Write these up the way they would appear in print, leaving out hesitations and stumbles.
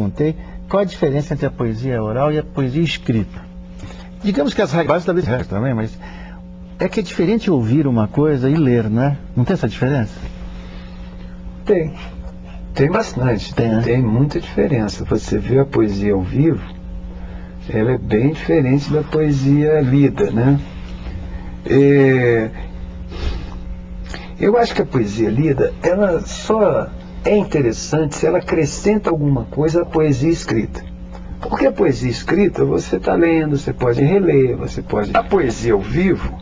perguntei qual a diferença entre a poesia oral e a poesia escrita. Digamos que as regras da vida também, mas é que é diferente ouvir uma coisa e ler, né? Não tem essa diferença? Tem bastante, tem muita diferença. Você vê a poesia ao vivo, ela é bem diferente da poesia lida, né? Eu acho que a poesia lida, ela só é interessante se ela acrescenta alguma coisa à poesia escrita. Porque a poesia escrita, você está lendo, você pode reler, você pode... A poesia ao vivo,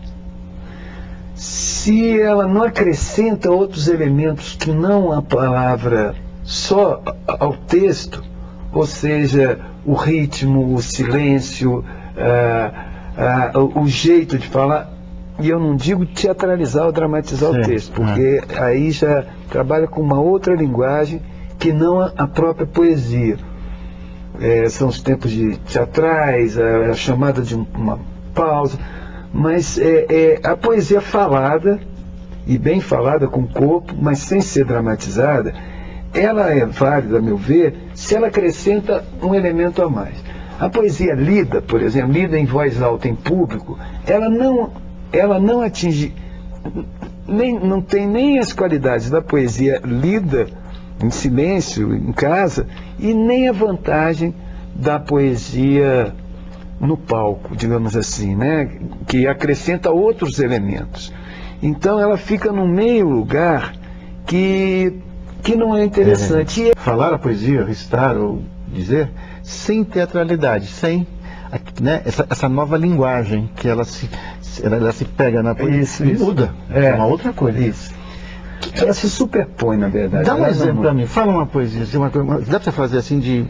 se ela não acrescenta outros elementos que não a palavra só ao texto, ou seja, o ritmo, o silêncio, o jeito de falar, e eu não digo teatralizar ou dramatizar o texto, porque aí já trabalha com uma outra linguagem que não a própria poesia. São os tempos de teatrais, a chamada de uma pausa, mas a poesia falada, e bem falada com o corpo, mas sem ser dramatizada, ela é válida, a meu ver, se ela acrescenta um elemento a mais. A poesia lida, por exemplo, lida em voz alta em público, ela não atinge, não tem nem as qualidades da poesia lida em silêncio, em casa, e nem a vantagem da poesia no palco, digamos assim, né? Que acrescenta outros elementos. Então ela fica no meio lugar que não é interessante. Falar a poesia, recitar ou dizer, sem teatralidade, sem, né, essa nova linguagem que ela se pega na poesia e muda. É uma outra coisa. Isso. Ela se superpõe, na verdade. Dá um exemplo para mim, fala uma poesia, dá para fazer assim de...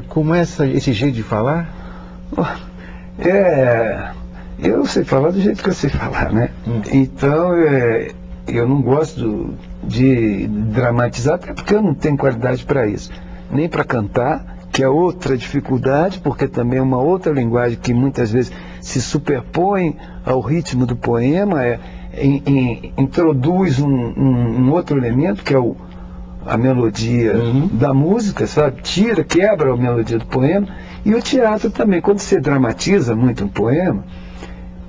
como esse jeito de falar? Eu sei falar do jeito que eu sei falar, né? Então, eu não gosto de dramatizar, até porque eu não tenho qualidade para isso. Nem para cantar, que é outra dificuldade, porque também é uma outra linguagem que muitas vezes se superpõe ao ritmo do poema, introduz um outro elemento, que é a melodia da música, sabe? Quebra a melodia do poema. E o teatro também, quando você dramatiza muito um poema,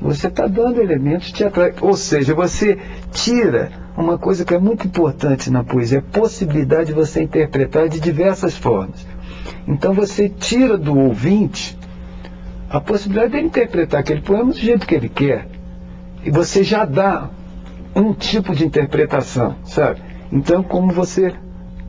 você está dando elementos teatrais, ou seja, você tira uma coisa que é muito importante na poesia, a possibilidade de você interpretar de diversas formas. Então você tira do ouvinte a possibilidade de interpretar aquele poema do jeito que ele quer, e você já dá um tipo de interpretação, sabe? Então, como você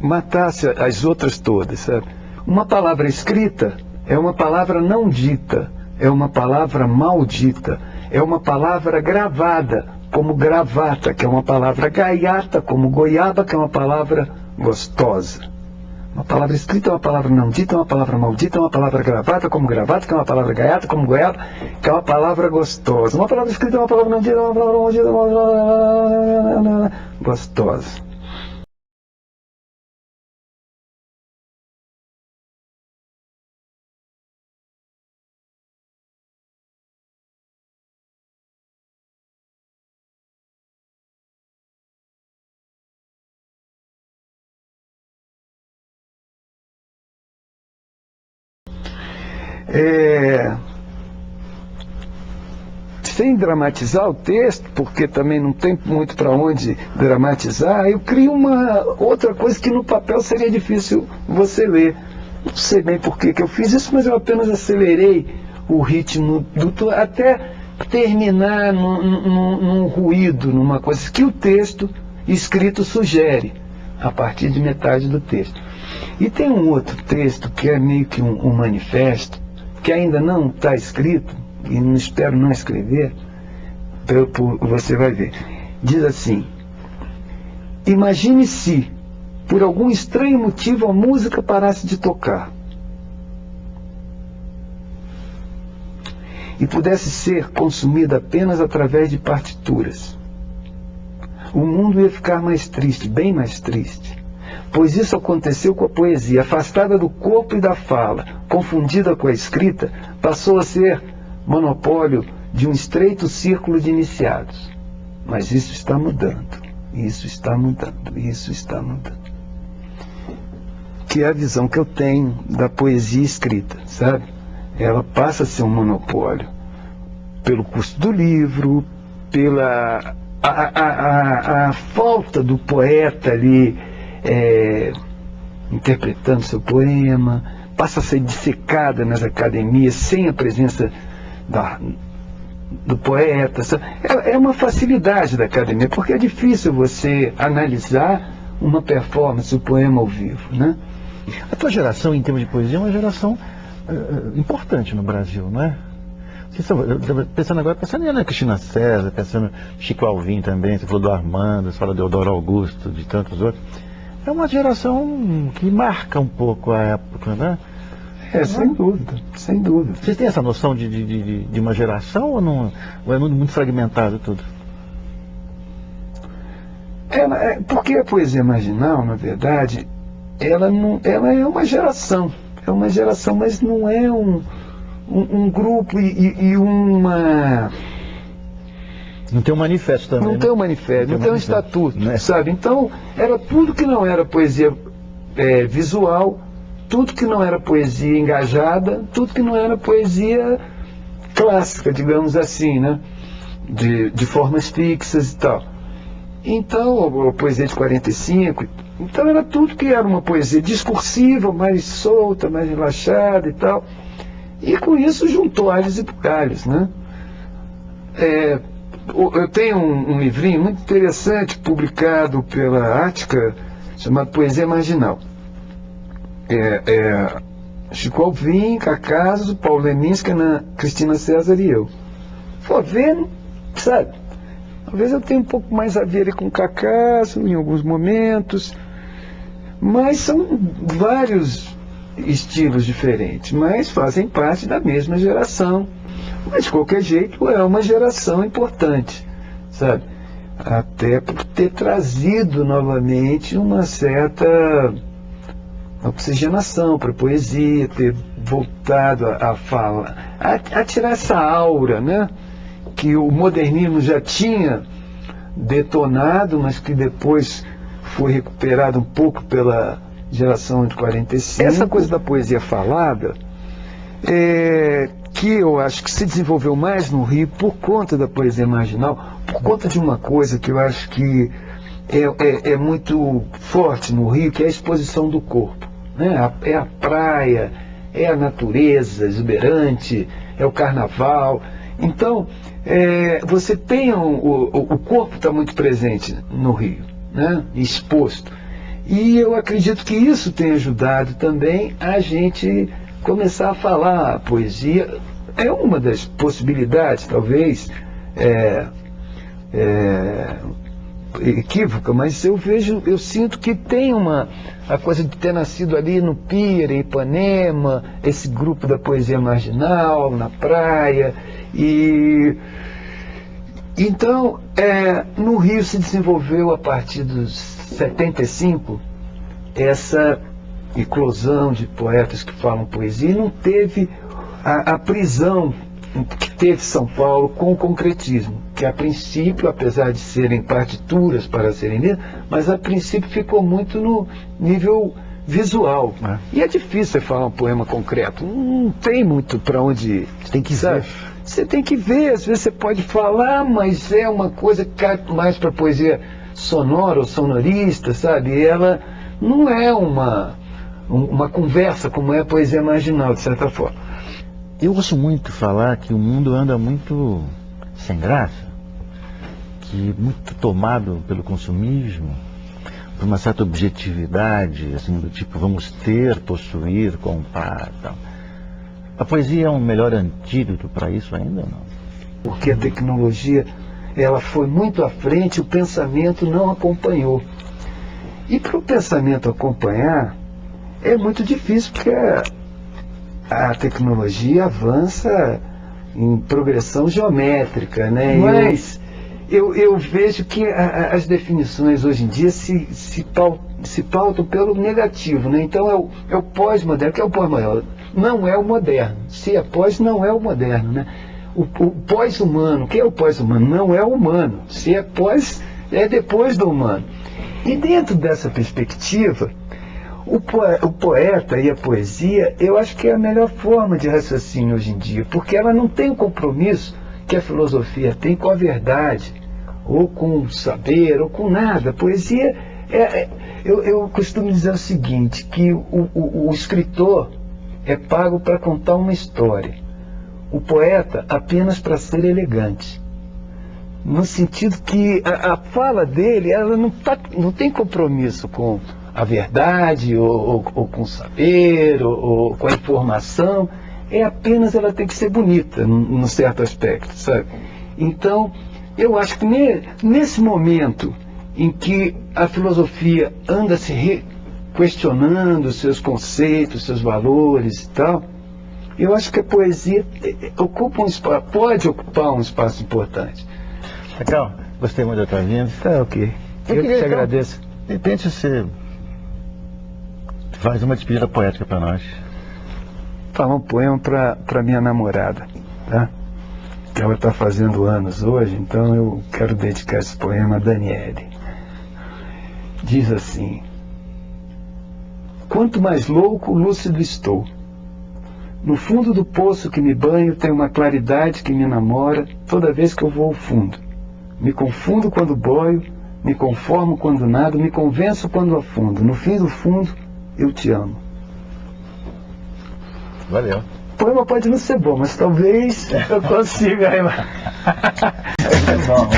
matasse as outras todas, sabe? Uma palavra escrita é uma palavra não dita, é uma palavra maldita, é uma palavra gravada, como gravata, que é uma palavra gaiata, como goiaba, que é uma palavra gostosa. Uma palavra escrita é uma palavra não dita, é uma palavra maldita, é uma palavra gravata, como gravata, que é uma palavra gaiata, como goiaba, que é uma palavra gostosa. Uma palavra escrita é uma palavra não dita, é uma palavra maldita, é uma palavra gostosa. Sem dramatizar o texto, porque também não tem muito para onde dramatizar, eu crio uma outra coisa que no papel seria difícil você ler. Não sei bem por que eu fiz isso, mas eu apenas acelerei o ritmo até terminar num ruído, numa coisa que o texto escrito sugere, a partir de metade do texto. E tem um outro texto que é meio que um manifesto, que ainda não está escrito, e não espero não escrever, você vai ver. Diz assim: imagine se, por algum estranho motivo, a música parasse de tocar e pudesse ser consumida apenas através de partituras. O mundo ia ficar mais triste, bem mais triste. Pois isso aconteceu com a poesia, afastada do corpo e da fala, confundida com a escrita, passou a ser monopólio de um estreito círculo de iniciados. Mas isso está mudando, isso está mudando, isso está mudando. que é a visão que eu tenho da poesia escrita, sabe? Ela passa a ser um monopólio pelo custo do livro, pela a falta do poeta ali interpretando seu poema, passa a ser dissecada nas academias sem a presença do poeta. É uma facilidade da academia, porque é difícil você analisar uma performance, o poema ao vivo, né? A tua geração, em termos de poesia, é uma geração importante no Brasil, não é? Pensando agora, pensando em Ana Cristina César, pensando em Chico Alvim também, você falou do Armando, você fala do Eudoro Augusto, de tantos outros. É uma geração que marca um pouco a época, né? Sem dúvida, sem dúvida. Vocês têm essa noção de uma geração ou não? Ou é muito fragmentado tudo? Porque a poesia marginal, na verdade, ela é uma geração. É uma geração, mas não é um grupo e uma... Não tem um manifesto também. Não tem um manifesto, não tem um estatuto, né? Sabe? Então, era tudo que não era poesia visual, tudo que não era poesia engajada, tudo que não era poesia clássica, digamos assim, né? De formas fixas e tal. Então, a poesia de 45, então era tudo que era uma poesia discursiva, mais solta, mais relaxada e tal. E com isso juntou alhos e bugalhos, né? Eu tenho um livrinho muito interessante publicado pela Ática, chamado Poesia Marginal. Chico Alvim, Cacaso, Paulo Leminski, Ana Cristina César e eu. For ver, sabe? Talvez eu tenha um pouco mais a ver com Cacaso em alguns momentos, mas são vários estilos diferentes, mas fazem parte da mesma geração. Mas de qualquer jeito é uma geração importante, sabe? Até por ter trazido novamente uma certa oxigenação para a poesia, ter voltado a fala, a tirar essa aura, né? Que o modernismo já tinha detonado, mas que depois foi recuperado um pouco pela geração de 45. Essa coisa da poesia falada, que eu acho que se desenvolveu mais no Rio por conta da poesia marginal, por conta de uma coisa que eu acho que é muito forte no Rio, que é a exposição do corpo, né? É a praia, é a natureza exuberante, é o carnaval. Então, você tem o corpo está muito presente no Rio, né? Exposto. E eu acredito que isso tem ajudado também a gente começar a falar. A poesia é uma das possibilidades, talvez equívoca, mas eu sinto que tem a coisa de ter nascido ali no Pira, em Ipanema, esse grupo da poesia marginal, na praia, e então no Rio se desenvolveu a partir dos 75 essa eclosão de poetas que falam poesia, e não teve a prisão que teve São Paulo com o concretismo, que a princípio, apesar de serem partituras para serem lidas, mas a princípio ficou muito no nível visual. E é difícil você falar um poema concreto, não tem muito para onde... Você tem que ver. Você tem que ver, às vezes você pode falar, mas é uma coisa que cai mais para poesia sonora ou sonorista, sabe? Ela não é uma conversa como é a poesia marginal, de certa forma. Eu ouço muito falar que o mundo anda muito sem graça, que muito tomado pelo consumismo, por uma certa objetividade, assim, do tipo, vamos ter, possuir, comprar, tal. A poesia é um melhor antídoto para isso ainda ou não? Porque a tecnologia, ela foi muito à frente, o pensamento não acompanhou. E para o pensamento acompanhar, é muito difícil, porque a tecnologia avança em progressão geométrica, né? Mas eu vejo que as definições hoje em dia se pautam pelo negativo, né? Então é o pós-moderno. O que é o pós-moderno? Não é o moderno. Se é pós, não é o moderno, né? O pós-humano, o que é o pós-humano? Não é o humano. Se é pós, é depois do humano. E dentro dessa perspectiva, O poeta e a poesia, eu acho que é a melhor forma de raciocínio hoje em dia, porque ela não tem o compromisso que a filosofia tem com a verdade, ou com o saber, ou com nada. A poesia, eu costumo dizer o seguinte, que o escritor é pago para contar uma história, o poeta apenas para ser elegante. No sentido que a fala dele, ela não tem compromisso com a verdade, ou com o saber, ou com a informação. Apenas ela tem que ser bonita, num certo aspecto, sabe? Então, eu acho que nesse momento em que a filosofia anda se questionando os seus conceitos, seus valores e tal, eu acho que a poesia pode ocupar um espaço importante. Cacau, gostei muito da tua vinda. Tá, ok. Eu que te agradeço. De repente você faz uma despedida poética para nós. Falar um poema para minha namorada, tá? Ela está fazendo anos hoje, então eu quero dedicar esse poema a Daniele. Diz assim: quanto mais louco, lúcido estou. No fundo do poço que me banho tem uma claridade que me namora toda vez que eu vou ao fundo. Me confundo quando boio, me conformo quando nado, me convenço quando afundo. No fim do fundo, eu te amo. Valeu. O poema pode não ser bom, mas talvez eu consiga. É bom.